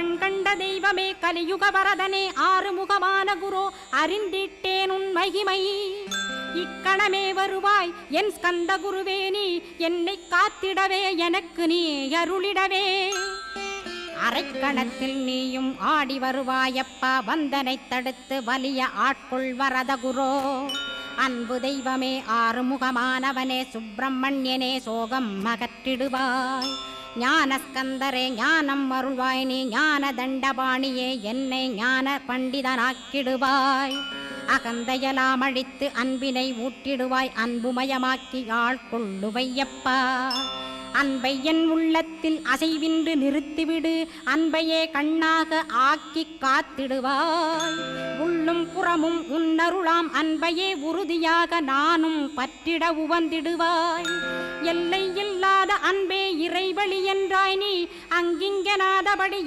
கண்கண்ட தெய்வமே கலியுக வரதனே ஆறுமுகமான குரு அறிந்திட்டேன் உன் மகிமை இக்கணமே வருவாய் என் ஸ்கந்த குருவே நீ என்னை காத்திடவே எனக்கு நீ அருளிடவே அரைக்கணத்தில் நீயும் ஆடி வருவாயப்பா வந்தனை தடுத்து வலிய ஆட்கொள் வரத குரோ அன்பு தெய்வமே ஆறுமுகமானவனே சுப்பிரமணியனே சோகம் அகற்றிடுவாய் ஞானஸ்கந்தரே ஞானம் அருள்வாய் நீ ஞான தண்டபாணியே என்னை ஞான பண்டிதனாக்கிடுவாய் அகந்தையலாம் அழித்து அன்பினை ஊட்டிடுவாய் அன்புமயமாக்கி ஆள்கொள்ளுவையப்பா அன்பை என் உள்ளத்தில் அசைவின்றி நிறுத்திவிடு அன்பையே கண்ணாக ஆக்கி காத்திடுவாய் உள்ளும் புறமும் உன்னருளாம் அன்பையே உறுதியாக நானும் பற்றிட உவந்திடுவாய் எல்லை இல்லாத அன்பே இறைவழி என்றாய் நீ அங்கிங்கனாதபடி